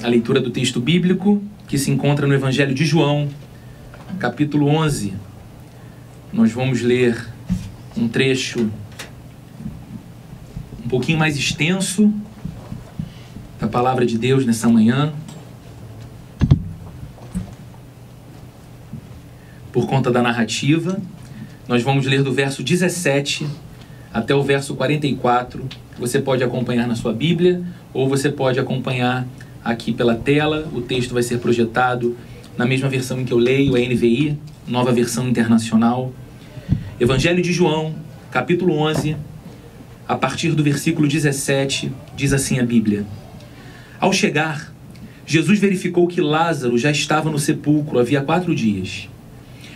a leitura do texto bíblico que se encontra no Evangelho de João, capítulo 11. Nós vamos ler um trecho um pouquinho mais extenso da palavra de Deus nessa manhã, por conta da narrativa. Nós vamos ler do verso 17 até o verso 44. Você pode acompanhar na sua Bíblia ou você pode acompanhar aqui pela tela. O texto vai ser projetado na mesma versão em que eu leio, a NVI, Nova Versão Internacional. Evangelho de João, capítulo 11, a partir do versículo 17, diz assim a Bíblia: Ao chegar, Jesus verificou que Lázaro já estava no sepulcro havia 4 dias.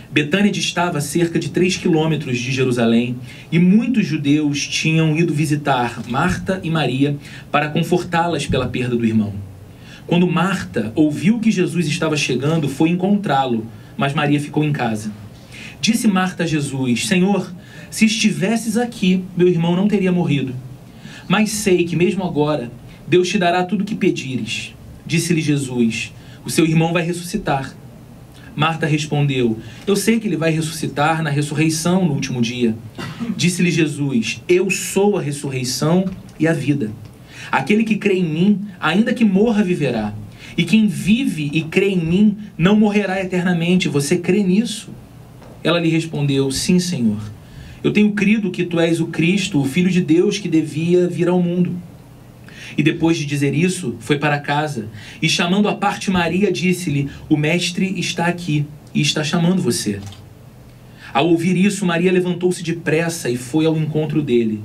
Betânia distava a cerca de 3 quilômetros de Jerusalém e muitos judeus tinham ido visitar Marta e Maria para confortá-las pela perda do irmão. Quando Marta ouviu que Jesus estava chegando, foi encontrá-lo, mas Maria ficou em casa. Disse Marta a Jesus: Senhor, se estivesses aqui, meu irmão não teria morrido. Mas sei que mesmo agora Deus te dará tudo o que pedires. Disse-lhe Jesus: o seu irmão vai ressuscitar. Marta respondeu: eu sei que ele vai ressuscitar na ressurreição no último dia. Disse-lhe Jesus: eu sou a ressurreição e a vida. Aquele que crê em mim, ainda que morra, viverá. E quem vive e crê em mim, não morrerá eternamente. Você crê nisso? Ela lhe respondeu: sim, Senhor. Eu tenho crido que tu és o Cristo, o Filho de Deus que devia vir ao mundo. E depois de dizer isso, foi para casa, e chamando à parte Maria, disse-lhe: o mestre está aqui, e está chamando você. Ao ouvir isso, Maria levantou-se depressa e foi ao encontro dele.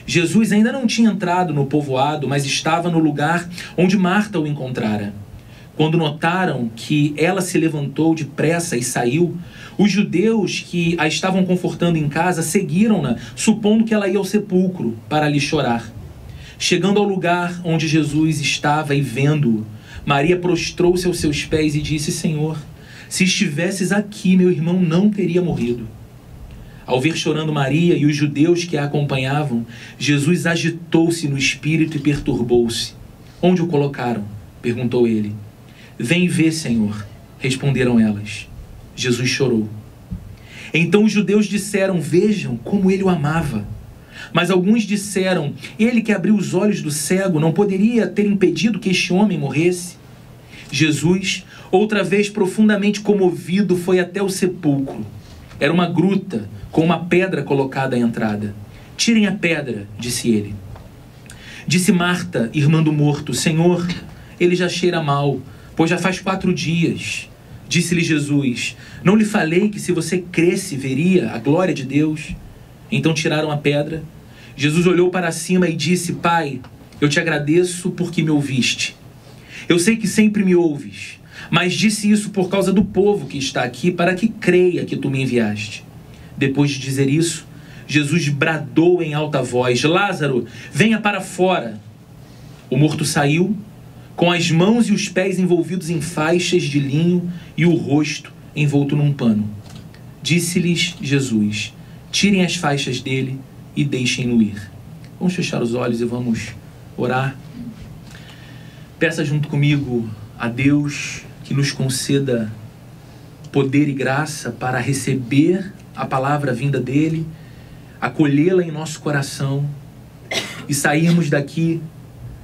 Jesus ainda não tinha entrado no povoado, mas estava no lugar onde Marta o encontrara. Quando notaram que ela se levantou depressa e saiu, os judeus que a estavam confortando em casa seguiram-na, supondo que ela ia ao sepulcro para ali chorar. Chegando ao lugar onde Jesus estava e vendo-o, Maria prostrou-se aos seus pés e disse: Senhor, se estivesses aqui, meu irmão não teria morrido. Ao ver chorando Maria e os judeus que a acompanhavam, Jesus agitou-se no espírito e perturbou-se. Onde o colocaram? Perguntou ele. Vem ver, Senhor, responderam elas. Jesus chorou. Então os judeus disseram: vejam como ele o amava. Mas alguns disseram: ele que abriu os olhos do cego não poderia ter impedido que este homem morresse? Jesus, outra vez profundamente comovido, foi até o sepulcro. Era uma gruta com uma pedra colocada à entrada. Tirem a pedra, disse ele. Disse Marta, irmã do morto: Senhor, ele já cheira mal, pois já faz 4 dias. Disse-lhe Jesus: não lhe falei que se você cresce, veria a glória de Deus? Então tiraram a pedra. Jesus olhou para cima e disse: Pai, eu te agradeço porque me ouviste. Eu sei que sempre me ouves, mas disse isso por causa do povo que está aqui, para que creia que tu me enviaste. Depois de dizer isso, Jesus bradou em alta voz: Lázaro, venha para fora. O morto saiu, com as mãos e os pés envolvidos em faixas de linho e o rosto envolto num pano. Disse-lhes Jesus: tirem as faixas dele e deixem-no ir. Vamos fechar os olhos e vamos orar. Peça junto comigo a Deus que nos conceda poder e graça para receber a palavra vinda dele, acolhê-la em nosso coração e sairmos daqui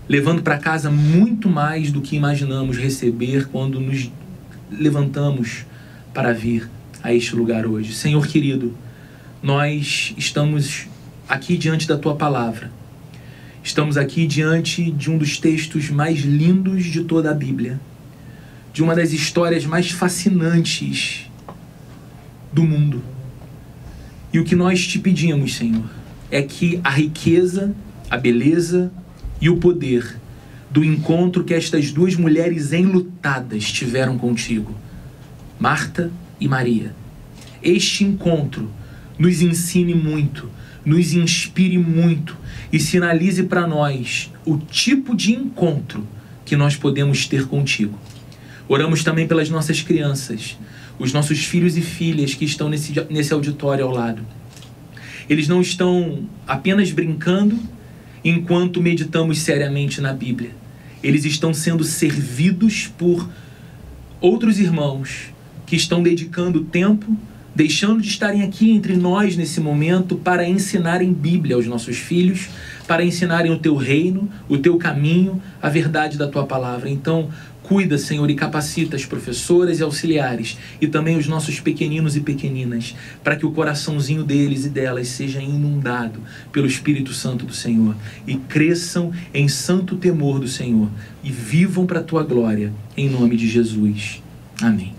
levando para casa muito mais do que imaginamos receber quando nos levantamos para vir a este lugar hoje. Senhor querido, nós estamos aqui diante da tua palavra. Estamos aqui diante de um dos textos mais lindos de toda a Bíblia, de uma das histórias mais fascinantes do mundo. E o que nós te pedimos, Senhor, é que a riqueza, a beleza e o poder do encontro que estas 2 mulheres enlutadas tiveram contigo, Marta e Maria, este encontro nos ensine muito, nos inspire muito e sinalize para nós o tipo de encontro que nós podemos ter contigo. Oramos também pelas nossas crianças, os nossos filhos e filhas que estão nesse auditório ao lado. Eles não estão apenas brincando enquanto meditamos seriamente na Bíblia. eles estão sendo servidos por outros irmãos que estão dedicando tempo, deixando de estarem aqui entre nós nesse momento para ensinarem Bíblia aos nossos filhos, para ensinarem o teu reino, o teu caminho, a verdade da tua palavra. Então, cuida, Senhor, e capacita as professoras e auxiliares e também os nossos pequeninos e pequeninas, para que o coraçãozinho deles e delas seja inundado pelo Espírito Santo do Senhor e cresçam em santo temor do Senhor e vivam para a tua glória, em nome de Jesus. Amém.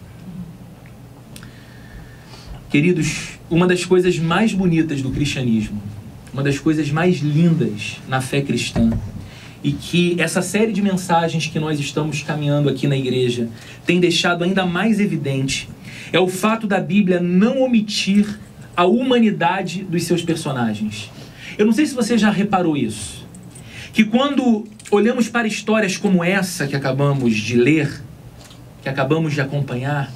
Queridos, uma das coisas mais bonitas do cristianismo, uma das coisas mais lindas na fé cristã, e que essa série de mensagens que nós estamos caminhando aqui na igreja tem deixado ainda mais evidente, é o fato da Bíblia não omitir a humanidade dos seus personagens. Eu não sei se você já reparou isso, que quando olhamos para histórias como essa que acabamos de ler, que acabamos de acompanhar,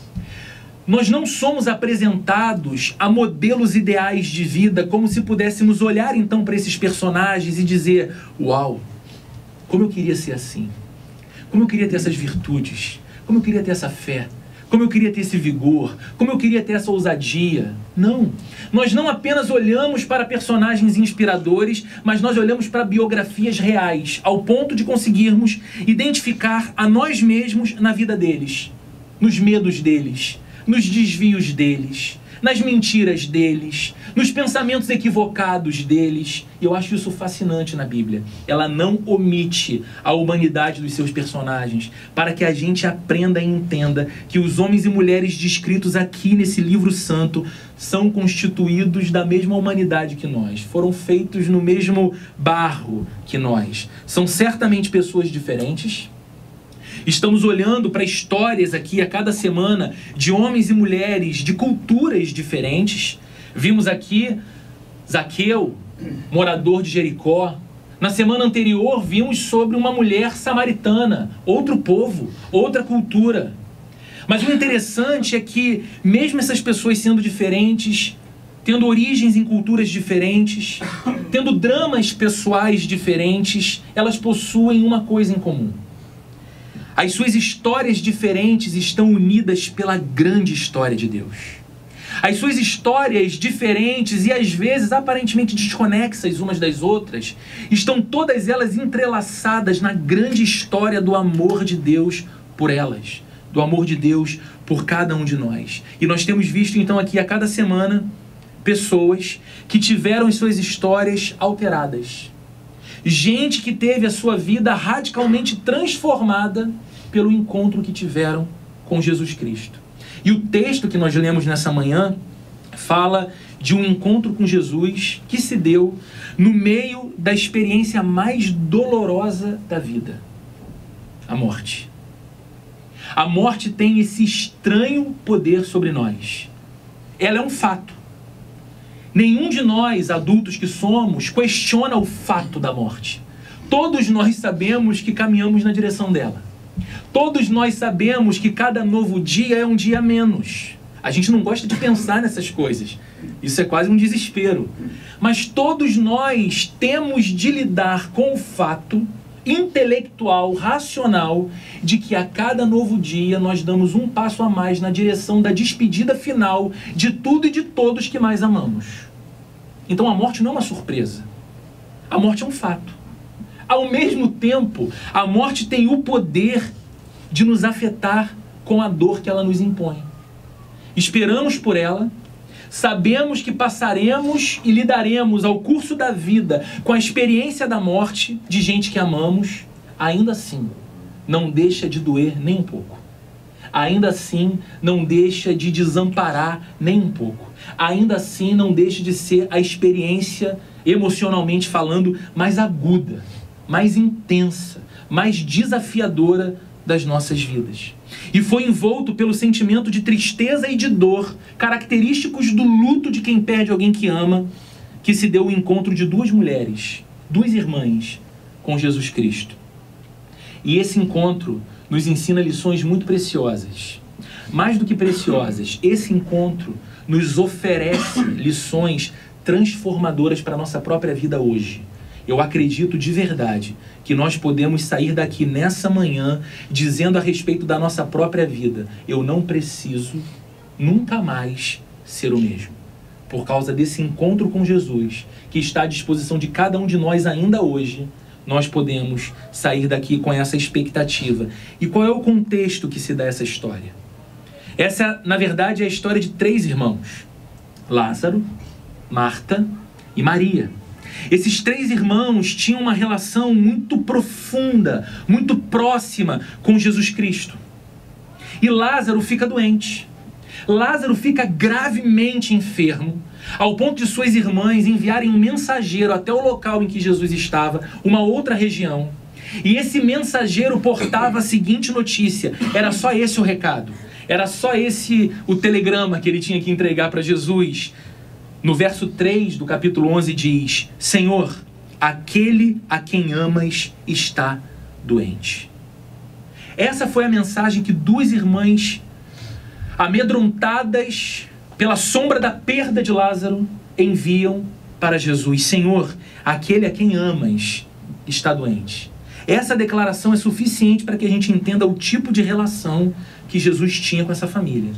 nós não somos apresentados a modelos ideais de vida, como se pudéssemos olhar então para esses personagens e dizer: uau, como eu queria ser assim, como eu queria ter essas virtudes, como eu queria ter essa fé, como eu queria ter esse vigor, como eu queria ter essa ousadia. Não, nós não apenas olhamos para personagens inspiradores, mas nós olhamos para biografias reais, ao ponto de conseguirmos identificar a nós mesmos na vida deles, nos medos deles, nos desvios deles, nas mentiras deles, nos pensamentos equivocados deles. E eu acho isso fascinante na Bíblia. Ela não omite a humanidade dos seus personagens, para que a gente aprenda e entenda que os homens e mulheres descritos aqui nesse livro santo são constituídos da mesma humanidade que nós, foram feitos no mesmo barro que nós. São certamente pessoas diferentes. Estamos olhando para histórias aqui a cada semana de homens e mulheres de culturas diferentes. Vimos aqui Zaqueu, morador de Jericó. Na semana anterior vimos sobre uma mulher samaritana, outro povo, outra cultura. Mas o interessante é que mesmo essas pessoas sendo diferentes, tendo origens em culturas diferentes, tendo dramas pessoais diferentes, elas possuem uma coisa em comum. As suas histórias diferentes estão unidas pela grande história de Deus. As suas histórias diferentes e às vezes aparentemente desconexas umas das outras, estão todas elas entrelaçadas na grande história do amor de Deus por elas, do amor de Deus por cada um de nós. E nós temos visto então aqui a cada semana pessoas que tiveram as suas histórias alteradas. Gente que teve a sua vida radicalmente transformada pelo encontro que tiveram com Jesus Cristo. E o texto que nós lemos nessa manhã fala de um encontro com Jesus que se deu no meio da experiência mais dolorosa da vida: a morte. A morte tem esse estranho poder sobre nós. Ela é um fato. Nenhum de nós, adultos que somos, questiona o fato da morte. Todos nós sabemos que caminhamos na direção dela. Todos nós sabemos que cada novo dia é um dia a menos. A gente não gosta de pensar nessas coisas. Isso é quase um desespero. Mas todos nós temos de lidar com o fato intelectual, racional, de que a cada novo dia nós damos um passo a mais na direção da despedida final de tudo e de todos que mais amamos. Então a morte não é uma surpresa. A morte é um fato. Ao mesmo tempo, a morte tem o poder de nos afetar com a dor que ela nos impõe. Esperamos por ela, sabemos que passaremos e lidaremos ao curso da vida com a experiência da morte de gente que amamos. Ainda assim, não deixa de doer nem um pouco. Ainda assim, não deixa de desamparar nem um pouco. Ainda assim, não deixa de ser a experiência, emocionalmente falando, mais aguda, mais intensa, mais desafiadora das nossas vidas. E foi envolto pelo sentimento de tristeza e de dor, característicos do luto de quem perde alguém que ama, que se deu o encontro de duas mulheres, duas irmãs, com Jesus Cristo. E esse encontro nos ensina lições muito preciosas. Mais do que preciosas, esse encontro nos oferece lições transformadoras para a nossa própria vida hoje. Eu acredito de verdade que nós podemos sair daqui nessa manhã dizendo a respeito da nossa própria vida: eu não preciso nunca mais ser o mesmo. Por causa desse encontro com Jesus, que está à disposição de cada um de nós ainda hoje, nós podemos sair daqui com essa expectativa. E qual é o contexto que se dá essa história? Essa, na verdade, é a história de 3 irmãos: Lázaro, Marta e Maria. Esses 3 irmãos tinham uma relação muito profunda, muito próxima com Jesus Cristo. E Lázaro fica doente. Lázaro fica gravemente enfermo, ao ponto de suas irmãs enviarem um mensageiro até o local em que Jesus estava, uma outra região. E esse mensageiro portava a seguinte notícia: era só esse o recado, era só esse o telegrama que ele tinha que entregar para Jesus. No verso 3 do capítulo 11 diz: Senhor, aquele a quem amas está doente. Essa foi a mensagem que 2 irmãs, amedrontadas pela sombra da perda de Lázaro, enviam para Jesus: Senhor, aquele a quem amas está doente. Essa declaração é suficiente para que a gente entenda o tipo de relação que Jesus tinha com essa família.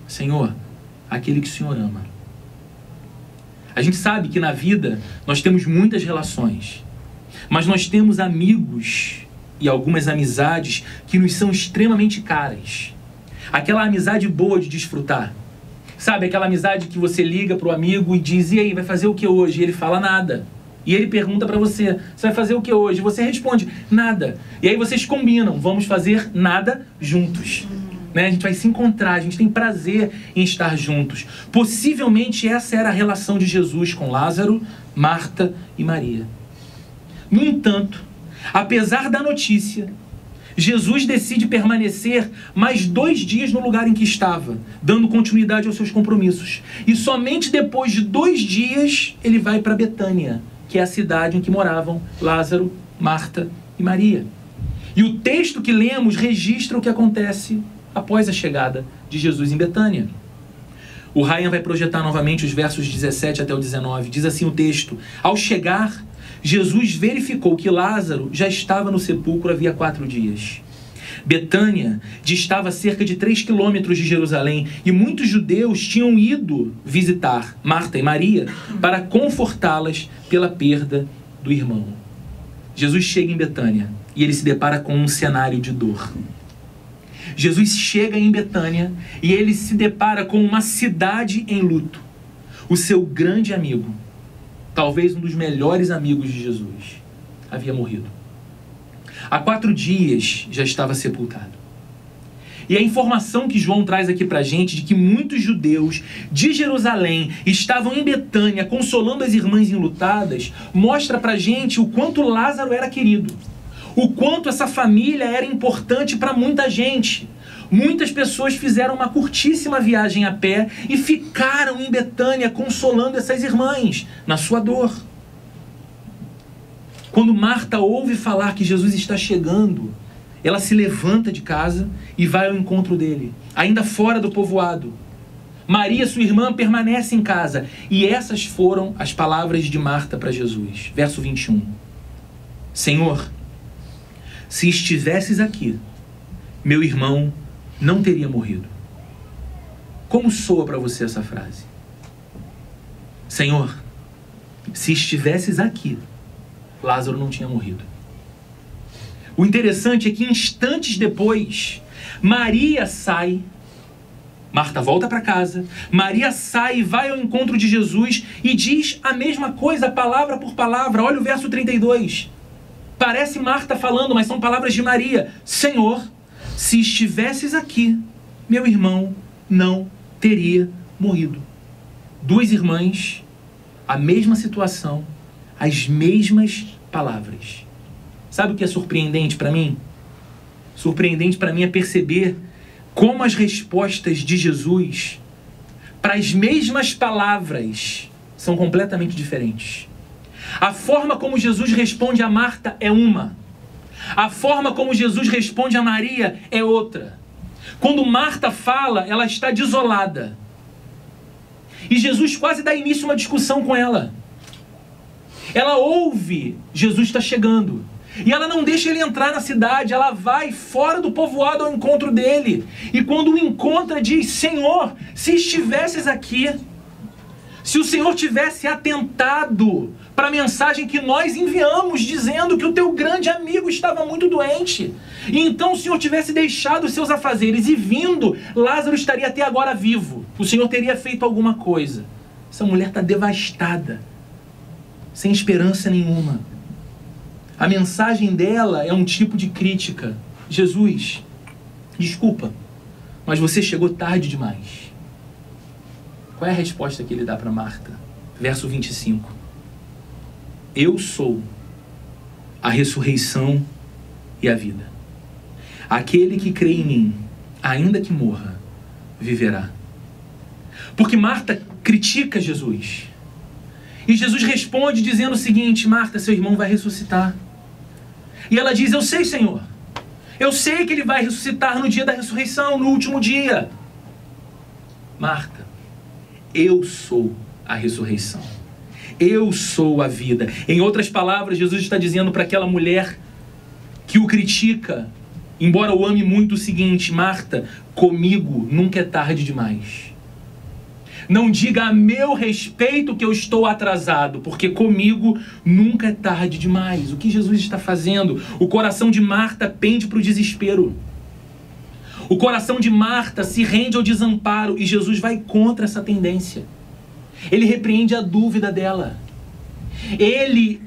Senhor, aquele que o Senhor ama. A gente sabe que na vida nós temos muitas relações, mas nós temos amigos e algumas amizades que nos são extremamente caras. Aquela amizade boa de desfrutar. Sabe, aquela amizade que você liga para o amigo e diz: e aí, vai fazer o que hoje? E ele fala: nada. E ele pergunta para você: você vai fazer o que hoje? E você responde: nada. E aí vocês combinam: vamos fazer nada juntos. A gente vai se encontrar, a gente tem prazer em estar juntos. Possivelmente essa era a relação de Jesus com Lázaro, Marta e Maria. No entanto, apesar da notícia, Jesus decide permanecer mais 2 dias no lugar em que estava, dando continuidade aos seus compromissos. E somente depois de 2 dias ele vai para Betânia, que é a cidade em que moravam Lázaro, Marta e Maria. E o texto que lemos registra o que acontece após a chegada de Jesus em Betânia. O Ryan vai projetar novamente os versos 17 até o 19. Diz assim o texto: ao chegar, Jesus verificou que Lázaro já estava no sepulcro havia 4 dias. Betânia distava a cerca de 3 quilômetros de Jerusalém, e muitos judeus tinham ido visitar Marta e Maria para confortá-las pela perda do irmão. Jesus chega em Betânia e ele se depara com um cenário de dor. Jesus chega em Betânia e ele se depara com uma cidade em luto. O seu grande amigo, talvez um dos melhores amigos de Jesus, havia morrido. Há 4 dias já estava sepultado. E a informação que João traz aqui pra gente de que muitos judeus de Jerusalém estavam em Betânia consolando as irmãs enlutadas, mostra pra gente o quanto Lázaro era querido. O quanto essa família era importante para muita gente. Muitas pessoas fizeram uma curtíssima viagem a pé e ficaram em Betânia consolando essas irmãs na sua dor. Quando Marta ouve falar que Jesus está chegando, ela se levanta de casa e vai ao encontro dele, ainda fora do povoado. Maria, sua irmã, permanece em casa. E essas foram as palavras de Marta para Jesus. Verso 21. Senhor, se estivesses aqui, meu irmão não teria morrido. Como soa para você essa frase? Senhor, se estivesses aqui, Lázaro não tinha morrido. O interessante é que instantes depois, Maria sai, Marta volta para casa, Maria sai e vai ao encontro de Jesus e diz a mesma coisa, palavra por palavra. Olha o verso 32. Parece Marta falando, mas são palavras de Maria. Senhor, se estivesses aqui, meu irmão não teria morrido. 2 irmãs, a mesma situação, as mesmas palavras. Sabe o que é surpreendente para mim? Surpreendente para mim é perceber como as respostas de Jesus para as mesmas palavras são completamente diferentes. A forma como Jesus responde a Marta é uma. A forma como Jesus responde a Maria é outra. Quando Marta fala, ela está desolada. E Jesus quase dá início a uma discussão com ela. Ela ouve Jesus está chegando. E ela não deixa ele entrar na cidade, ela vai fora do povoado ao encontro dele. E quando o encontra, diz: Senhor, se estivesses aqui, se o Senhor tivesse atentado para a mensagem que nós enviamos, dizendo que o teu grande amigo estava muito doente, e então o Senhor tivesse deixado os seus afazeres e vindo, Lázaro estaria até agora vivo. O Senhor teria feito alguma coisa. Essa mulher está devastada, sem esperança nenhuma. A mensagem dela é um tipo de crítica. Jesus, desculpa, mas você chegou tarde demais. Qual é a resposta que ele dá para Marta? Verso 25. Eu sou a ressurreição e a vida. Aquele que crê em mim, ainda que morra, viverá. Porque Marta critica Jesus. E Jesus responde dizendo o seguinte: Marta, seu irmão vai ressuscitar. E ela diz: eu sei, Senhor. Eu sei que ele vai ressuscitar no dia da ressurreição, no último dia. Marta, eu sou a ressurreição. Eu sou a vida. Em outras palavras, Jesus está dizendo para aquela mulher que o critica, embora o ame muito, o seguinte: Marta, comigo nunca é tarde demais. Não diga a meu respeito que eu estou atrasado, porque comigo nunca é tarde demais. O que Jesus está fazendo? O coração de Marta pende para o desespero. O coração de Marta se rende ao desamparo e Jesus vai contra essa tendência. Ele repreende a dúvida dela. Ele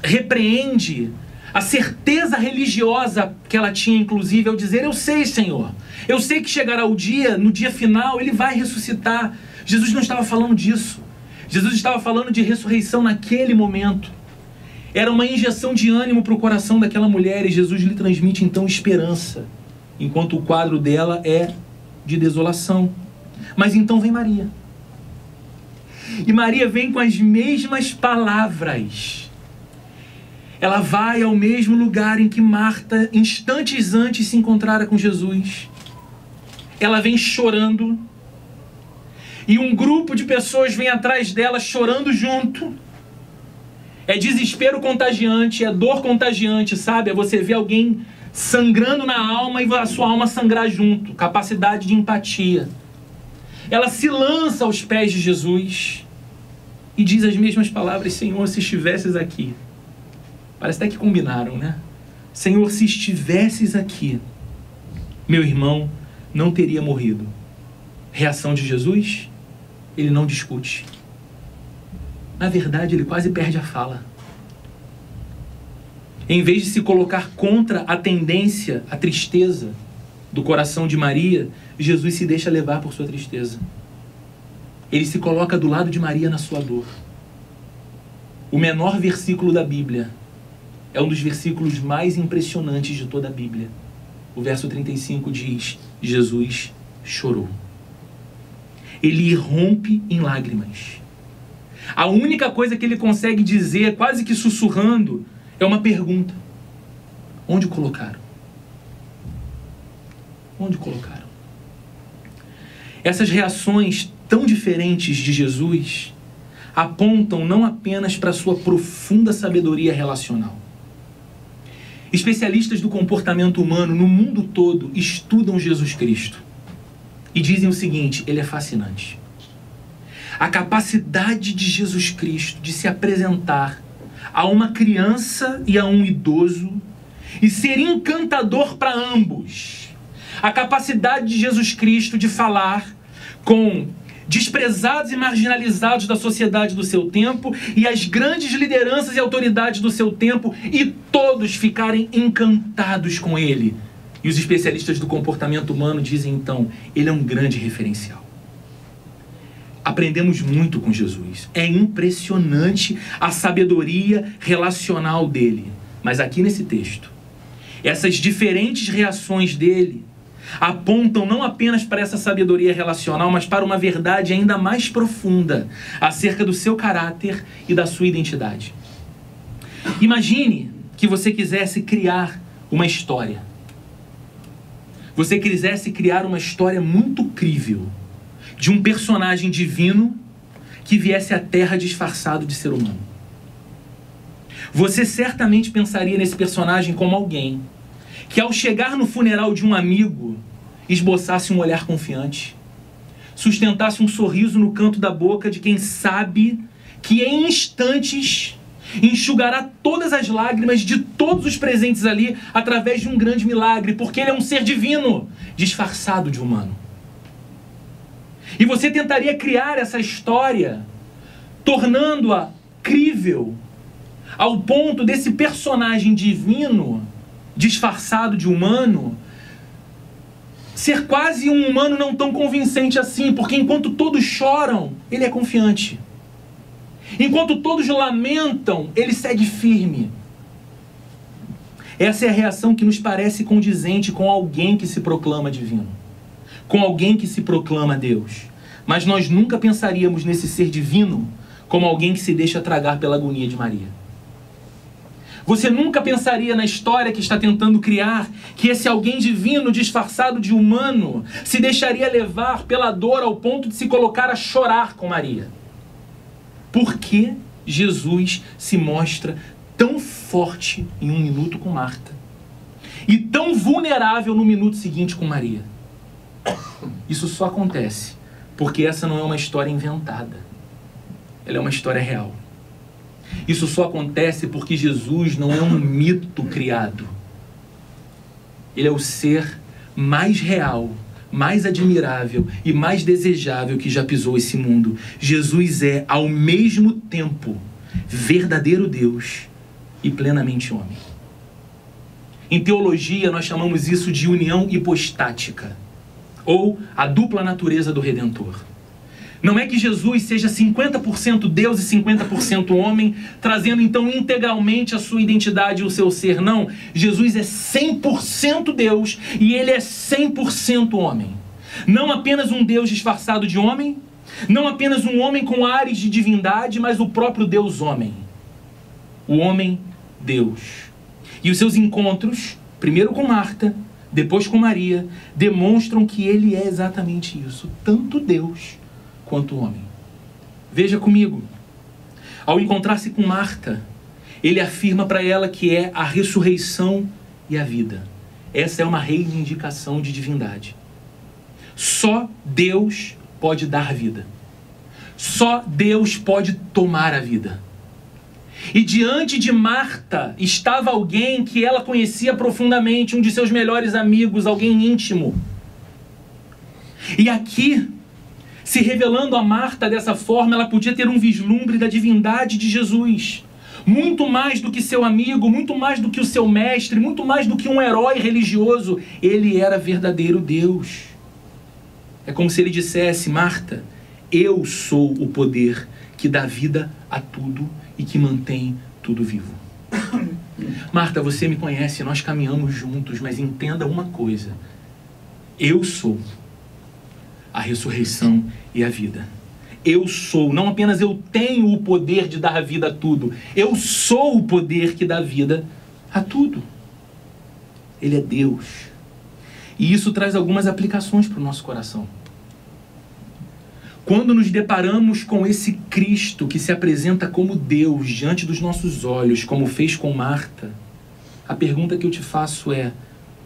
repreende a certeza religiosa que ela tinha, inclusive, ao dizer: eu sei, Senhor. Eu sei que chegará o dia, no dia final, ele vai ressuscitar. Jesus não estava falando disso. Jesus estava falando de ressurreição naquele momento. Era uma injeção de ânimo para o coração daquela mulher e Jesus lhe transmite então esperança, enquanto o quadro dela é de desolação. Mas então vem Maria. E Maria vem com as mesmas palavras. Ela vai ao mesmo lugar em que Marta, instantes antes, se encontrara com Jesus. Ela vem chorando. E um grupo de pessoas vem atrás dela chorando junto. É desespero contagiante, é dor contagiante, sabe? É você ver alguém sangrando na alma e a sua alma sangrar junto. Capacidade de empatia. Ela se lança aos pés de Jesus e diz as mesmas palavras: Senhor, se estivesses aqui. Parece até que combinaram, né? Senhor, se estivesses aqui, meu irmão não teria morrido. Reação de Jesus? Ele não discute. Na verdade, ele quase perde a fala. Em vez de se colocar contra a tendência, a tristeza do coração de Maria, Jesus se deixa levar por sua tristeza. Ele se coloca do lado de Maria na sua dor. O menor versículo da Bíblia é um dos versículos mais impressionantes de toda a Bíblia. O verso 35 diz: Jesus chorou. Ele irrompe em lágrimas. A única coisa que ele consegue dizer, quase que sussurrando, é uma pergunta: onde o colocaram? Onde o colocaram? Essas reações tão diferentes de Jesus apontam não apenas para a sua profunda sabedoria relacional. Especialistas do comportamento humano no mundo todo estudam Jesus Cristo e dizem o seguinte: ele é fascinante. A capacidade de Jesus Cristo de se apresentar a uma criança e a um idoso e ser encantador para ambos. A capacidade de Jesus Cristo de falar com desprezados e marginalizados da sociedade do seu tempo e as grandes lideranças e autoridades do seu tempo, e todos ficarem encantados com ele. E os especialistas do comportamento humano dizem então: ele é um grande referencial. Aprendemos muito com Jesus. É impressionante a sabedoria relacional dele. Mas aqui nesse texto, essas diferentes reações dele apontam não apenas para essa sabedoria relacional, mas para uma verdade ainda mais profunda acerca do seu caráter e da sua identidade. Imagine que você quisesse criar uma história. Você quisesse criar uma história muito crível de um personagem divino que viesse à Terra disfarçado de ser humano. Você certamente pensaria nesse personagem como alguém que, ao chegar no funeral de um amigo, esboçasse um olhar confiante, sustentasse um sorriso no canto da boca de quem sabe que em instantes enxugará todas as lágrimas de todos os presentes ali através de um grande milagre, porque ele é um ser divino, disfarçado de humano. E você tentaria criar essa história, tornando-a crível, ao ponto desse personagem divino, disfarçado de humano, ser quase um humano não tão convincente assim, porque enquanto todos choram, ele é confiante. Enquanto todos lamentam, ele segue firme. Essa é a reação que nos parece condizente com alguém que se proclama divino, com alguém que se proclama Deus. Mas nós nunca pensaríamos nesse ser divino como alguém que se deixa tragar pela agonia de Maria. Você nunca pensaria na história que está tentando criar que esse alguém divino disfarçado de humano se deixaria levar pela dor ao ponto de se colocar a chorar com Maria. Por que Jesus se mostra tão forte em um minuto com Marta e tão vulnerável no minuto seguinte com Maria? Isso só acontece porque essa não é uma história inventada. Ela é uma história real. Isso só acontece porque Jesus não é um mito criado. Ele é o ser mais real, mais admirável e mais desejável que já pisou esse mundo. Jesus é, ao mesmo tempo, verdadeiro Deus e plenamente homem. Em teologia, nós chamamos isso de união hipostática, ou a dupla natureza do Redentor. Não é que Jesus seja 50% Deus e 50% homem, trazendo então integralmente a sua identidade e o seu ser. Não, Jesus é 100% Deus e ele é 100% homem. Não apenas um Deus disfarçado de homem, não apenas um homem com ares de divindade, mas o próprio Deus homem. O homem Deus. E os seus encontros, primeiro com Marta, depois com Maria, demonstram que ele é exatamente isso, tanto Deus quanto homem. Veja comigo. Ao encontrar-se com Marta, ele afirma para ela que é a ressurreição e a vida. Essa é uma reivindicação de divindade. Só Deus pode dar vida. Só Deus pode tomar a vida. E diante de Marta estava alguém que ela conhecia profundamente, um de seus melhores amigos, alguém íntimo. E aqui, se revelando a Marta dessa forma, ela podia ter um vislumbre da divindade de Jesus. Muito mais do que seu amigo, muito mais do que o seu mestre, muito mais do que um herói religioso. Ele era verdadeiro Deus. É como se ele dissesse: Marta, eu sou o poder que dá vida a tudo e que mantém tudo vivo. Marta, você me conhece, nós caminhamos juntos, mas entenda uma coisa. Eu sou a ressurreição e a vida. Eu sou, não apenas eu tenho o poder de dar vida a tudo, eu sou o poder que dá vida a tudo. Ele é Deus. E isso traz algumas aplicações para o nosso coração. Quando nos deparamos com esse Cristo que se apresenta como Deus diante dos nossos olhos, como fez com Marta, a pergunta que eu te faço é: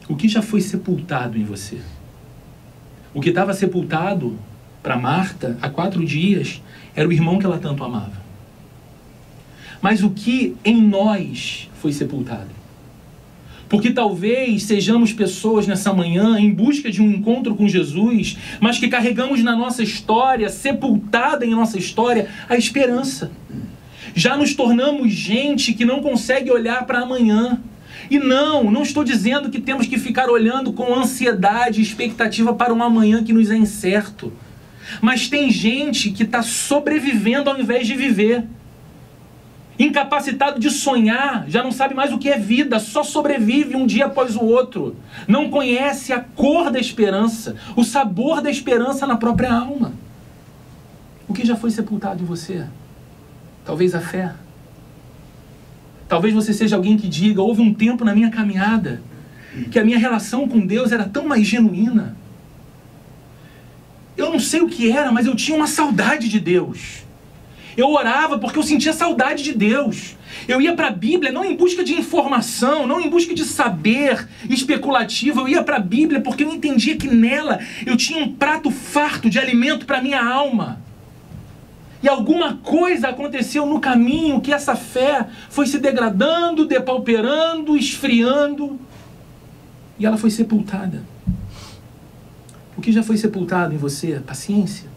o que já foi sepultado em você? O que estava sepultado para Marta há 4 dias era o irmão que ela tanto amava. Mas o que em nós foi sepultado? Porque talvez sejamos pessoas nessa manhã em busca de um encontro com Jesus, mas que carregamos na nossa história, sepultada em nossa história, a esperança. Já nos tornamos gente que não consegue olhar para amanhã. E não estou dizendo que temos que ficar olhando com ansiedade e expectativa para um amanhã que nos é incerto. Mas tem gente que está sobrevivendo ao invés de viver. Incapacitado de sonhar, já não sabe mais o que é vida, só sobrevive um dia após o outro. Não conhece a cor da esperança, o sabor da esperança na própria alma. O que já foi sepultado em você? Talvez a fé. Talvez você seja alguém que diga: houve um tempo na minha caminhada que a minha relação com Deus era tão mais genuína. Eu não sei o que era, mas eu tinha uma saudade de Deus. Eu orava porque eu sentia saudade de Deus. Eu ia para a Bíblia não em busca de informação, não em busca de saber especulativo. Eu ia para a Bíblia porque eu entendia que nela eu tinha um prato farto de alimento para minha alma. E alguma coisa aconteceu no caminho que essa fé foi se degradando, depauperando, esfriando. E ela foi sepultada. O que já foi sepultado em você? Paciência.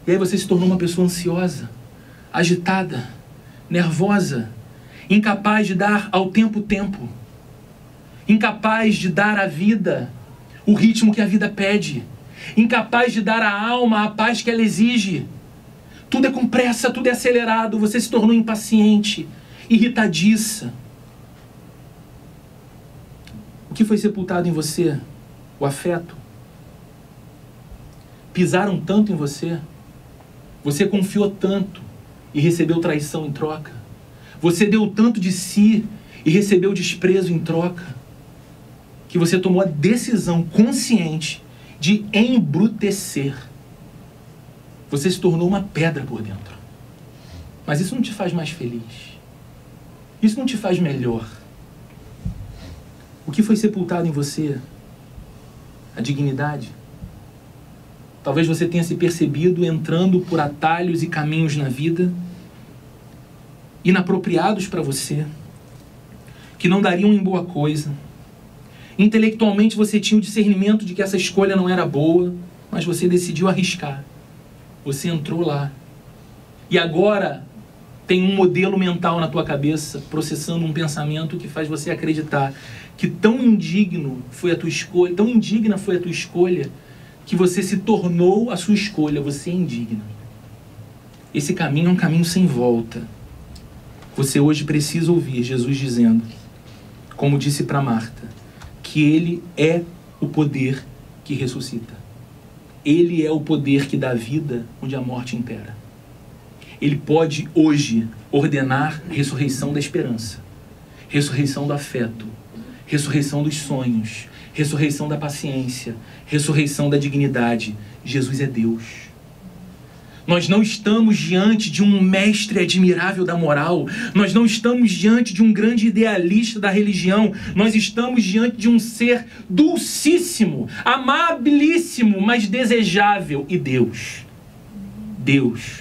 E aí você se tornou uma pessoa ansiosa, agitada, nervosa, incapaz de dar ao tempo, incapaz de dar à vida o ritmo que a vida pede, incapaz de dar à alma a paz que ela exige. Tudo é com pressa, tudo é acelerado, você se tornou impaciente, irritadiça. O que foi sepultado em você? O afeto. Pisaram tanto em você, você confiou tanto e recebeu traição em troca. Você deu tanto de si e recebeu desprezo em troca, que você tomou a decisão consciente de embrutecer. Você se tornou uma pedra por dentro. Mas isso não te faz mais feliz. Isso não te faz melhor. O que foi sepultado em você? A dignidade. Talvez você tenha se percebido entrando por atalhos e caminhos na vida inapropriados para você, que não dariam em boa coisa. Intelectualmente você tinha o discernimento de que essa escolha não era boa, mas você decidiu arriscar. Você entrou lá. E agora tem um modelo mental na tua cabeça, processando um pensamento que faz você acreditar que tão indigna foi a tua escolha, que você se tornou a sua escolha, você é indigno. Esse caminho é um caminho sem volta. Você hoje precisa ouvir Jesus dizendo, como disse para Marta, que Ele é o poder que ressuscita. Ele é o poder que dá vida onde a morte impera. Ele pode hoje ordenar a ressurreição da esperança, ressurreição do afeto, ressurreição dos sonhos, ressurreição da paciência, ressurreição da dignidade. Jesus é Deus. Nós não estamos diante de um mestre admirável da moral. Nós não estamos diante de um grande idealista da religião. Nós estamos diante de um ser dulcíssimo, amabilíssimo, mas desejável. E Deus. Deus.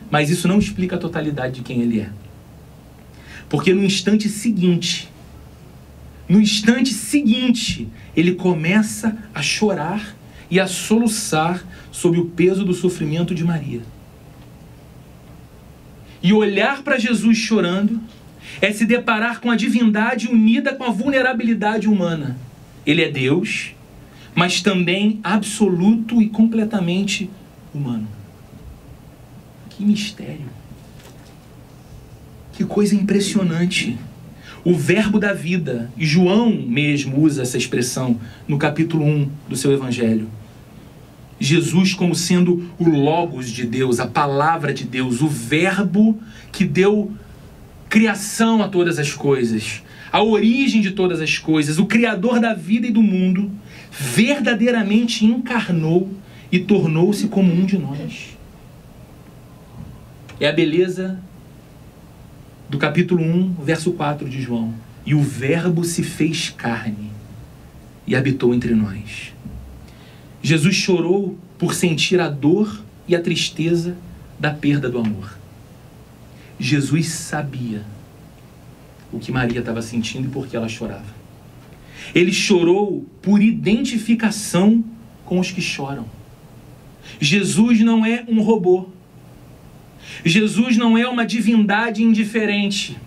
Mas isso não explica a totalidade de quem Ele é. Porque no instante seguinte, Ele começa a chorar e a soluçar sob o peso do sofrimento de Maria. E olhar para Jesus chorando é se deparar com a divindade unida com a vulnerabilidade humana. Ele é Deus, mas também absoluto e completamente humano. Que mistério! Que coisa impressionante! O verbo da vida, e João mesmo usa essa expressão no capítulo 1 do seu Evangelho. Jesus como sendo o Logos de Deus, a palavra de Deus, o verbo que deu criação a todas as coisas, a origem de todas as coisas, o Criador da vida e do mundo, verdadeiramente encarnou e tornou-se como um de nós. É a beleza do capítulo 1, verso 4 de João. E o verbo se fez carne e habitou entre nós. Jesus chorou por sentir a dor e a tristeza da perda do amor. Jesus sabia o que Maria estava sentindo e por que ela chorava. Ele chorou por identificação com os que choram. Jesus não é um robô. Jesus não é uma divindade indiferente.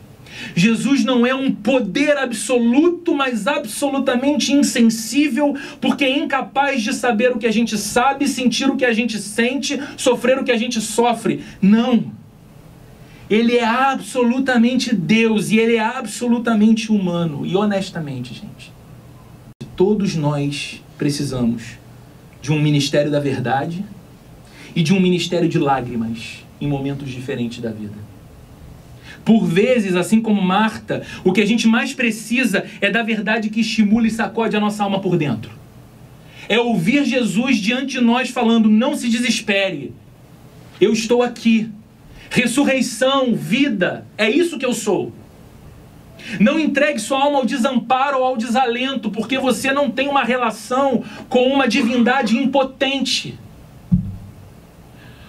Jesus não é um poder absoluto, mas absolutamente insensível, porque é incapaz de saber o que a gente sabe, sentir o que a gente sente, sofrer o que a gente sofre. Não. Ele é absolutamente Deus e Ele é absolutamente humano. E honestamente, gente, todos nós precisamos de um ministério da verdade e de um ministério de lágrimas em momentos diferentes da vida. Por vezes, assim como Marta, o que a gente mais precisa é da verdade que estimula e sacode a nossa alma por dentro. É ouvir Jesus diante de nós falando, não se desespere, eu estou aqui, Ressurreição, vida, é isso que eu sou. Não entregue sua alma ao desamparo ou ao desalento, porque você não tem uma relação com uma divindade impotente.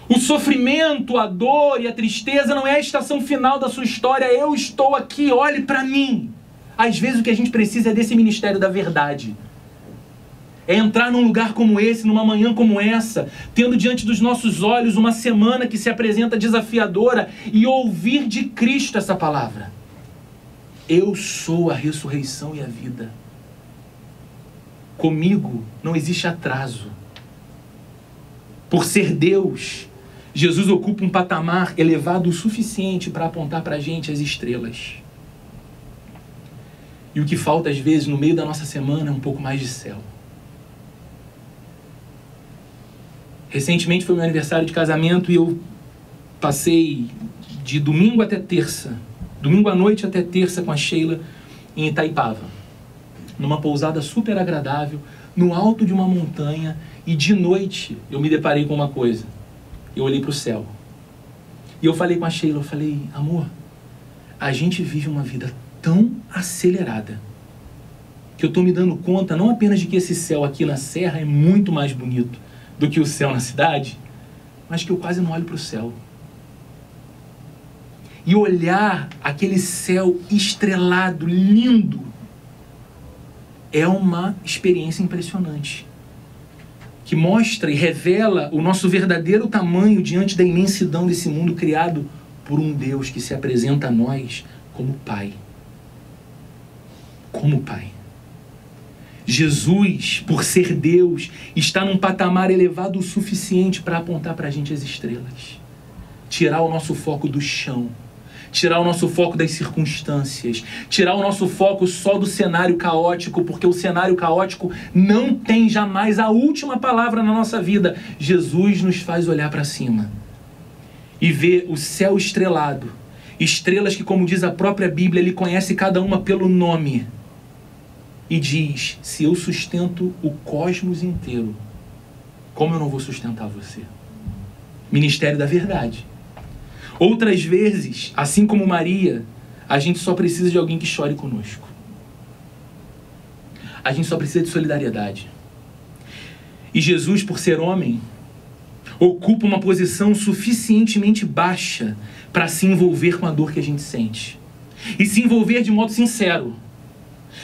O sofrimento, a dor e a tristeza não é a estação final da sua história. Eu estou aqui, olhe para mim. Às vezes o que a gente precisa é desse ministério da verdade. É entrar num lugar como esse, numa manhã como essa, tendo diante dos nossos olhos uma semana que se apresenta desafiadora e ouvir de Cristo essa palavra. Eu sou a ressurreição e a vida. Comigo não existe atraso. Por ser Deus, Jesus ocupa um patamar elevado o suficiente para apontar para a gente as estrelas. E o que falta às vezes no meio da nossa semana é um pouco mais de céu. Recentemente foi meu aniversário de casamento e eu passei de domingo até terça, domingo à noite até terça com a Sheila em Itaipava, numa pousada super agradável, no alto de uma montanha, e de noite eu me deparei com uma coisa. Eu olhei para o céu e eu falei com a Sheila, eu falei, amor, a gente vive uma vida tão acelerada que eu estou me dando conta não apenas de que esse céu aqui na serra é muito mais bonito do que o céu na cidade, mas que eu quase não olho para o céu. E olhar aquele céu estrelado, lindo, é uma experiência impressionante, que mostra e revela o nosso verdadeiro tamanho diante da imensidão desse mundo criado por um Deus que se apresenta a nós como Pai. Como Pai. Jesus, por ser Deus, está num patamar elevado o suficiente para apontar para a gente as estrelas. Tirar o nosso foco do chão. Tirar o nosso foco das circunstâncias. Tirar o nosso foco só do cenário caótico, porque o cenário caótico não tem jamais a última palavra na nossa vida. Jesus nos faz olhar para cima e ver o céu estrelado. Estrelas que, como diz a própria Bíblia, Ele conhece cada uma pelo nome. E diz, se eu sustento o cosmos inteiro, como eu não vou sustentar você? Ministério da verdade. Outras vezes, assim como Maria, a gente só precisa de alguém que chore conosco. A gente só precisa de solidariedade. E Jesus, por ser homem, ocupa uma posição suficientemente baixa para se envolver com a dor que a gente sente. E se envolver de modo sincero.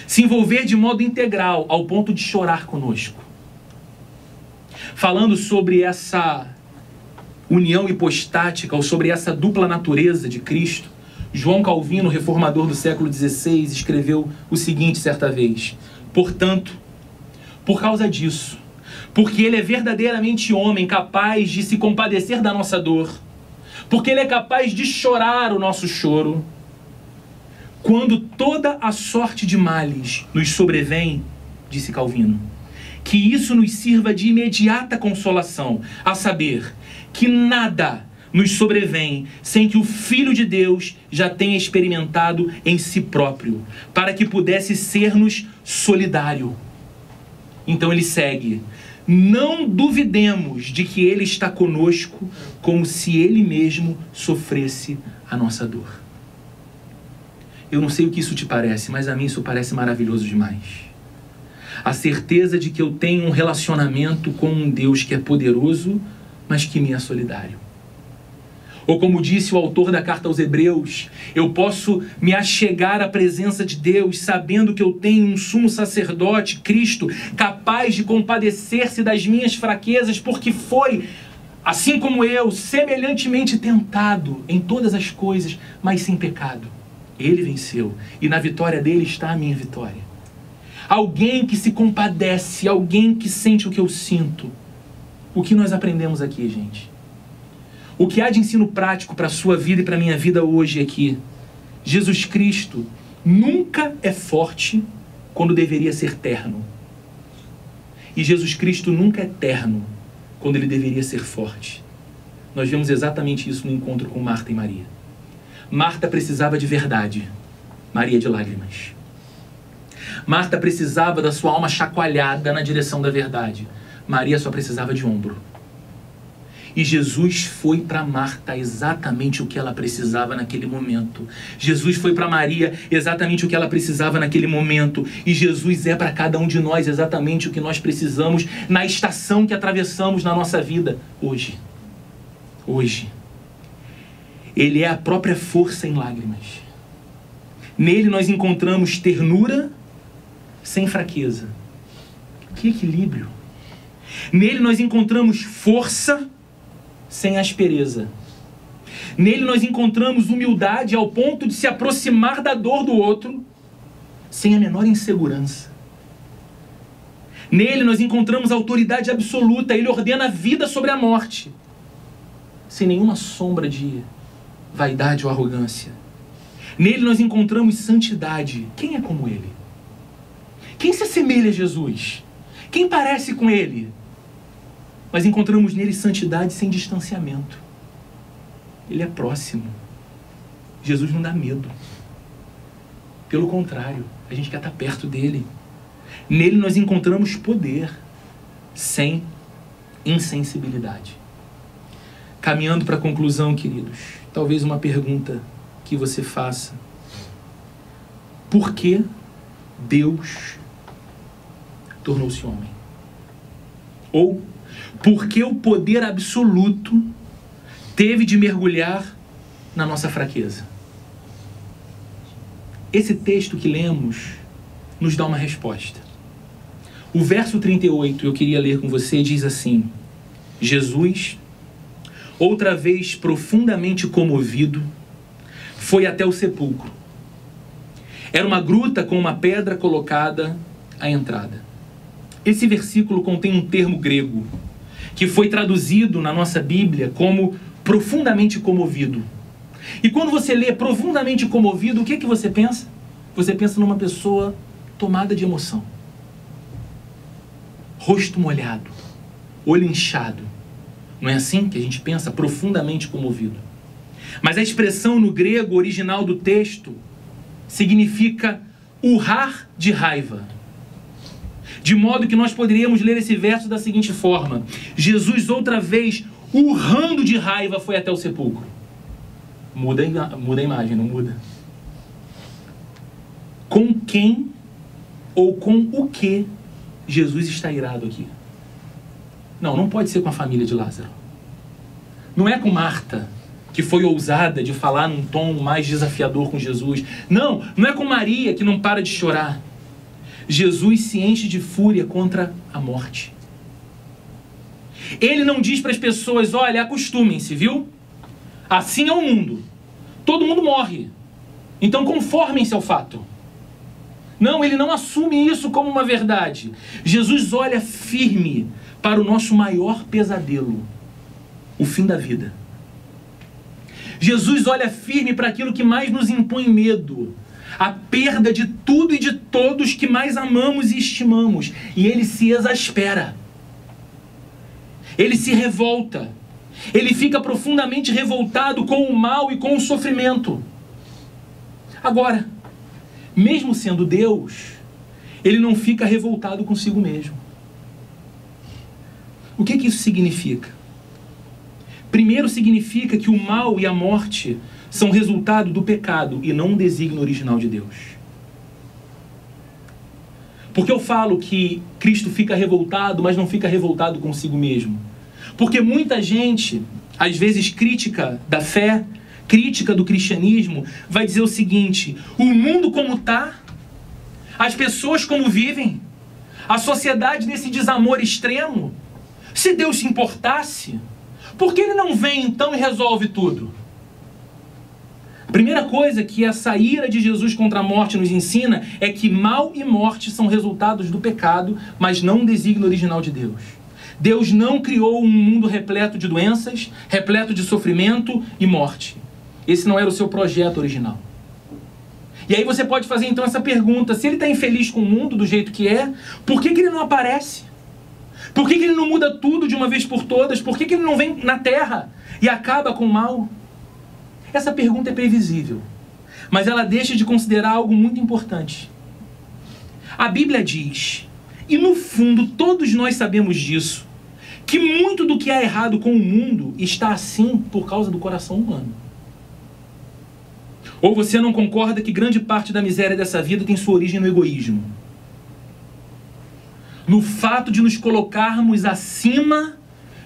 Se envolver de modo integral, ao ponto de chorar conosco. Falando sobre essa união hipostática, ou sobre essa dupla natureza de Cristo, João Calvino, reformador do século XVI, escreveu o seguinte certa vez: portanto, por causa disso, porque Ele é verdadeiramente homem, capaz de se compadecer da nossa dor, porque Ele é capaz de chorar o nosso choro, quando toda a sorte de males nos sobrevém, disse Calvino, que isso nos sirva de imediata consolação, a saber, que nada nos sobrevém sem que o Filho de Deus já tenha experimentado em si próprio, para que pudesse ser-nos solidário. Então ele segue: não duvidemos de que Ele está conosco, como se Ele mesmo sofresse a nossa dor. Eu não sei o que isso te parece, mas a mim isso parece maravilhoso demais. A certeza de que eu tenho um relacionamento com um Deus que é poderoso, mas que me é solidário. Ou como disse o autor da carta aos Hebreus, eu posso me achegar à presença de Deus sabendo que eu tenho um sumo sacerdote, Cristo, capaz de compadecer-se das minhas fraquezas, porque foi, assim como eu, semelhantemente tentado em todas as coisas, mas sem pecado. Ele venceu, e na vitória dele está a minha vitória. Alguém que se compadece, alguém que sente o que eu sinto. O que nós aprendemos aqui, gente? O que há de ensino prático para a sua vida e para a minha vida hoje aqui? Jesus Cristo nunca é forte quando deveria ser terno. E Jesus Cristo nunca é terno quando ele deveria ser forte. Nós vemos exatamente isso no encontro com Marta e Maria. Marta precisava de verdade, Maria de lágrimas. Marta precisava da sua alma chacoalhada na direção da verdade. Maria só precisava de ombro. E Jesus foi para Marta exatamente o que ela precisava naquele momento. Jesus foi para Maria exatamente o que ela precisava naquele momento. E Jesus é para cada um de nós exatamente o que nós precisamos na estação que atravessamos na nossa vida hoje. Hoje. Ele é a própria força em lágrimas. Nele nós encontramos ternura sem fraqueza. Que equilíbrio. Nele nós encontramos força sem aspereza. Nele nós encontramos humildade ao ponto de se aproximar da dor do outro sem a menor insegurança. Nele nós encontramos autoridade absoluta. Ele ordena a vida sobre a morte sem nenhuma sombra de vaidade ou arrogância. Nele nós encontramos santidade. Quem é como ele? Quem se assemelha a Jesus? Quem parece com ele? Mas encontramos nele santidade sem distanciamento. Ele é próximo. Jesus não dá medo. Pelo contrário, a gente quer estar perto dele. Nele nós encontramos poder sem insensibilidade. Caminhando para a conclusão, queridos, talvez uma pergunta que você faça. Por que Deus tornou-se homem? Ou, por que o poder absoluto teve de mergulhar na nossa fraqueza? Esse texto que lemos nos dá uma resposta. O verso 38, eu queria ler com você, diz assim: Jesus, outra vez profundamente comovido, foi até o sepulcro. Era uma gruta com uma pedra colocada à entrada. Esse versículo contém um termo grego que foi traduzido na nossa Bíblia como profundamente comovido. E quando você lê profundamente comovido, o que você pensa? Você pensa numa pessoa tomada de emoção. Rosto molhado, olho inchado. Não é assim que a gente pensa? Profundamente comovido. Mas a expressão no grego original do texto significa urrar de raiva. De modo que nós poderíamos ler esse verso da seguinte forma: Jesus outra vez, urrando de raiva, foi até o sepulcro. Muda a imagem, não muda? Com quem ou com o que Jesus está irado aqui? Não pode ser com a família de Lázaro. Não é com Marta, que foi ousada de falar num tom mais desafiador com Jesus. Não é com Maria, que não para de chorar. Jesus se enche de fúria contra a morte. Ele não diz para as pessoas: olha, acostumem-se, viu? Assim é o mundo. Todo mundo morre. Então conformem-se ao fato. Não, ele não assume isso como uma verdade. Jesus olha firme para o nosso maior pesadelo, o fim da vida. Jesus olha firme para aquilo que mais nos impõe medo, a perda de tudo e de todos que mais amamos e estimamos. E ele se exaspera. Ele se revolta. Ele fica profundamente revoltado com o mal e com o sofrimento. Agora, mesmo sendo Deus, ele não fica revoltado consigo mesmo. O que isso significa? Primeiro, significa que o mal e a morte são resultado do pecado e não um desígnio original de Deus. Porque eu falo que Cristo fica revoltado, mas não fica revoltado consigo mesmo? Porque muita gente, às vezes crítica da fé, crítica do cristianismo, vai dizer o seguinte: o mundo como está, as pessoas como vivem, a sociedade nesse desamor extremo, se Deus se importasse, por que ele não vem então e resolve tudo? A primeira coisa que essa ira de Jesus contra a morte nos ensina é que mal e morte são resultados do pecado, mas não um desígnio original de Deus. Deus não criou um mundo repleto de doenças, repleto de sofrimento e morte. Esse não era o seu projeto original. E aí você pode fazer então essa pergunta: se ele está infeliz com o mundo do jeito que é, por que ele não aparece? Por que ele não muda tudo de uma vez por todas? Por que ele não vem na terra e acaba com o mal? Essa pergunta é previsível, mas ela deixa de considerar algo muito importante. A Bíblia diz, e no fundo todos nós sabemos disso, que muito do que há errado com o mundo está assim por causa do coração humano. Ou você não concorda que grande parte da miséria dessa vida tem sua origem no egoísmo? No fato de nos colocarmos acima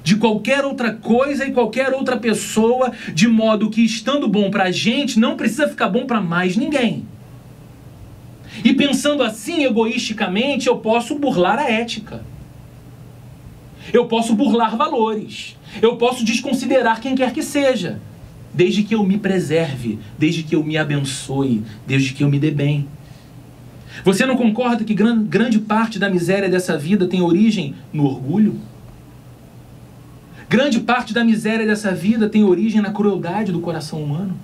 de qualquer outra coisa e qualquer outra pessoa, de modo que, estando bom pra gente, não precisa ficar bom pra mais ninguém. E pensando assim, egoisticamente, eu posso burlar a ética. Eu posso burlar valores. Eu posso desconsiderar quem quer que seja. Desde que eu me preserve, desde que eu me abençoe, desde que eu me dê bem. Você não concorda que grande parte da miséria dessa vida tem origem no orgulho? Grande parte da miséria dessa vida tem origem na crueldade do coração humano?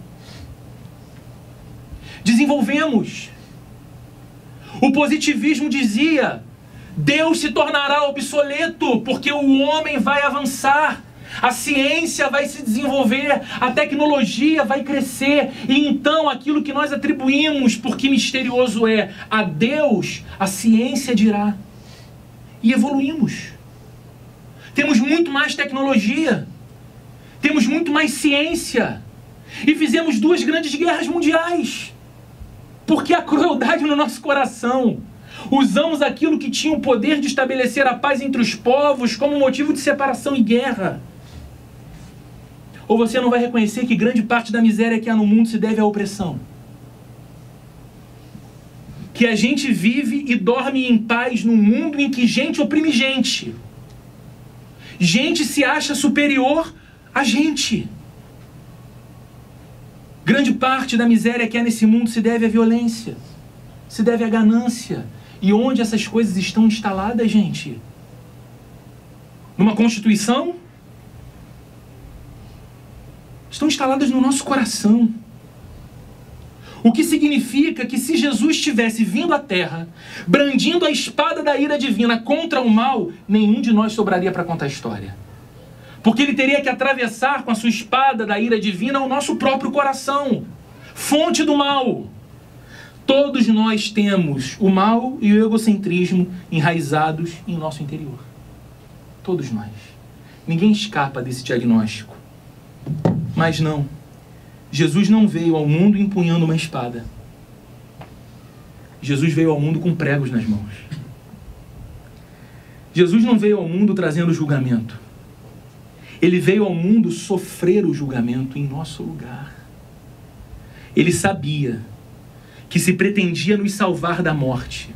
Desenvolvemos. O positivismo dizia: Deus se tornará obsoleto porque o homem vai avançar. A ciência vai se desenvolver, a tecnologia vai crescer, e então aquilo que nós atribuímos, porque misterioso é, a Deus, a ciência dirá. E evoluímos. Temos muito mais tecnologia, temos muito mais ciência, e fizemos 2 grandes guerras mundiais, porque a crueldade no nosso coração. Usamos aquilo que tinha o poder de estabelecer a paz entre os povos como motivo de separação e guerra. Ou você não vai reconhecer que grande parte da miséria que há no mundo se deve à opressão? Que a gente vive e dorme em paz num mundo em que gente oprime gente. Gente se acha superior a gente. Grande parte da miséria que há nesse mundo se deve à violência, se deve à ganância. E onde essas coisas estão instaladas, gente? Numa Constituição? Estão instaladas no nosso coração. O que significa que se Jesus tivesse vindo à Terra, brandindo a espada da ira divina contra o mal, nenhum de nós sobraria para contar a história. Porque ele teria que atravessar com a sua espada da ira divina o nosso próprio coração, fonte do mal. Todos nós temos o mal e o egocentrismo enraizados em nosso interior. Todos nós. Ninguém escapa desse diagnóstico. Mas não. Jesus não veio ao mundo empunhando uma espada. Jesus veio ao mundo com pregos nas mãos. Jesus não veio ao mundo trazendo julgamento. Ele veio ao mundo sofrer o julgamento em nosso lugar. Ele sabia que se pretendia nos salvar da morte,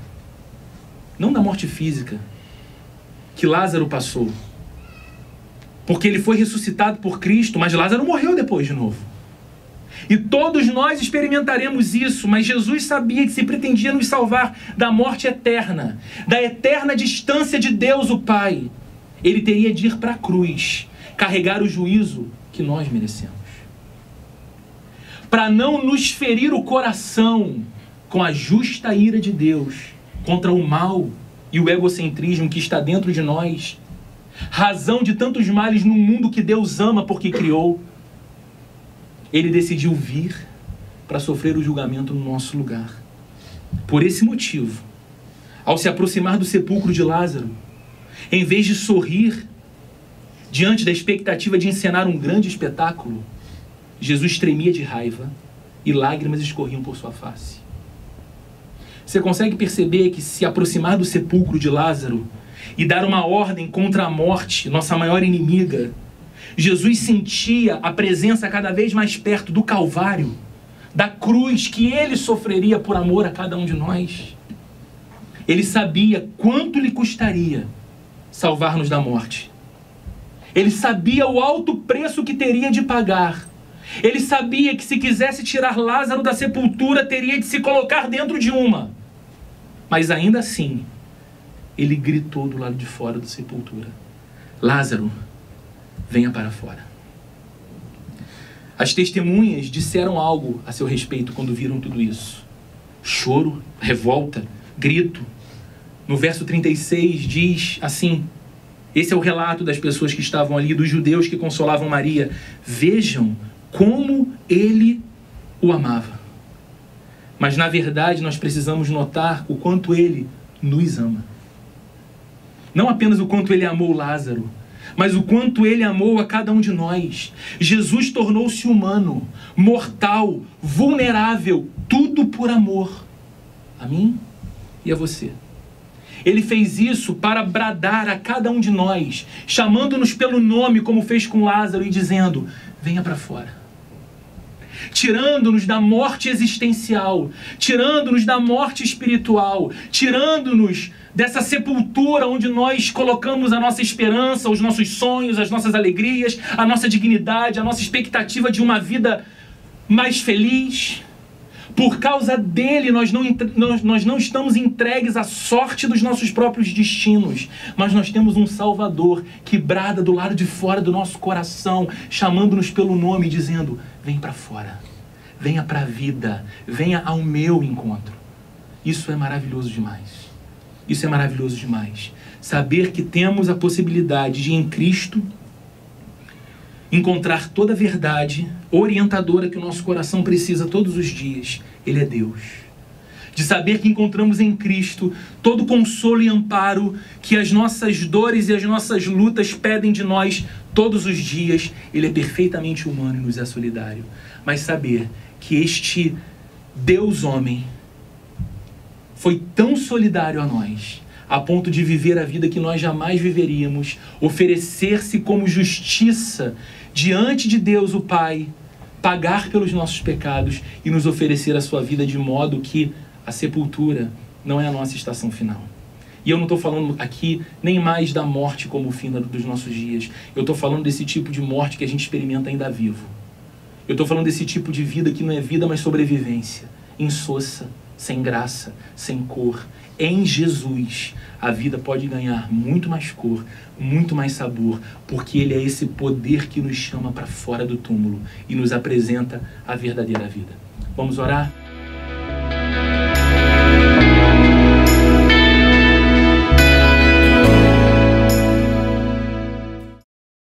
não da morte física, que Lázaro passou. Porque ele foi ressuscitado por Cristo, mas Lázaro morreu depois de novo. E todos nós experimentaremos isso, mas Jesus sabia que se pretendia nos salvar da morte eterna, da eterna distância de Deus o Pai. Ele teria de ir para a cruz, carregar o juízo que nós merecemos. Para não nos ferir o coração com a justa ira de Deus contra o mal e o egocentrismo que está dentro de nós, razão de tantos males no mundo que Deus ama porque criou, ele decidiu vir para sofrer o julgamento no nosso lugar. Por esse motivo, ao se aproximar do sepulcro de Lázaro, em vez de sorrir diante da expectativa de encenar um grande espetáculo, Jesus tremia de raiva e lágrimas escorriam por sua face. Você consegue perceber que se aproximar do sepulcro de Lázaro e dar uma ordem contra a morte, nossa maior inimiga, Jesus sentia a presença cada vez mais perto do Calvário, da cruz que ele sofreria por amor a cada um de nós. Ele sabia quanto lhe custaria salvar-nos da morte. Ele sabia o alto preço que teria de pagar. Ele sabia que se quisesse tirar Lázaro da sepultura, teria de se colocar dentro de uma. Mas ainda assim, ele gritou do lado de fora da sepultura: Lázaro, venha para fora. As testemunhas disseram algo a seu respeito quando viram tudo isso. Choro, revolta, grito. No verso 36 diz assim, esse é o relato das pessoas que estavam ali, dos judeus que consolavam Maria: vejam como ele o amava. Mas na verdade nós precisamos notar o quanto ele nos ama. Não apenas o quanto ele amou Lázaro, mas o quanto ele amou a cada um de nós. Jesus tornou-se humano, mortal, vulnerável, tudo por amor a mim e a você. Ele fez isso para bradar a cada um de nós, chamando-nos pelo nome, como fez com Lázaro, e dizendo: venha para fora. Tirando-nos da morte existencial, tirando-nos da morte espiritual, tirando-nos dessa sepultura onde nós colocamos a nossa esperança, os nossos sonhos, as nossas alegrias, a nossa dignidade, a nossa expectativa de uma vida mais feliz. Por causa dele, nós não estamos entregues à sorte dos nossos próprios destinos, mas nós temos um Salvador que brada do lado de fora do nosso coração, chamando-nos pelo nome, dizendo: vem para fora, venha para a vida, venha ao meu encontro. Isso é maravilhoso demais. Isso é maravilhoso demais. Saber que temos a possibilidade de, em Cristo, encontrar toda a verdade orientadora que o nosso coração precisa todos os dias. Ele é Deus. De saber que encontramos em Cristo todo consolo e amparo que as nossas dores e as nossas lutas pedem de nós todos os dias. Ele é perfeitamente humano e nos é solidário. Mas saber que este Deus homem foi tão solidário a nós, a ponto de viver a vida que nós jamais viveríamos, oferecer-se como justiça diante de Deus o Pai, pagar pelos nossos pecados e nos oferecer a sua vida de modo que a sepultura não é a nossa estação final. E eu não estou falando aqui nem mais da morte como o fim dos nossos dias. Eu estou falando desse tipo de morte que a gente experimenta ainda vivo. Eu estou falando desse tipo de vida que não é vida, mas sobrevivência. Insossa, sem graça, sem cor. Em Jesus, a vida pode ganhar muito mais cor, muito mais sabor, porque Ele é esse poder que nos chama para fora do túmulo e nos apresenta a verdadeira vida. Vamos orar?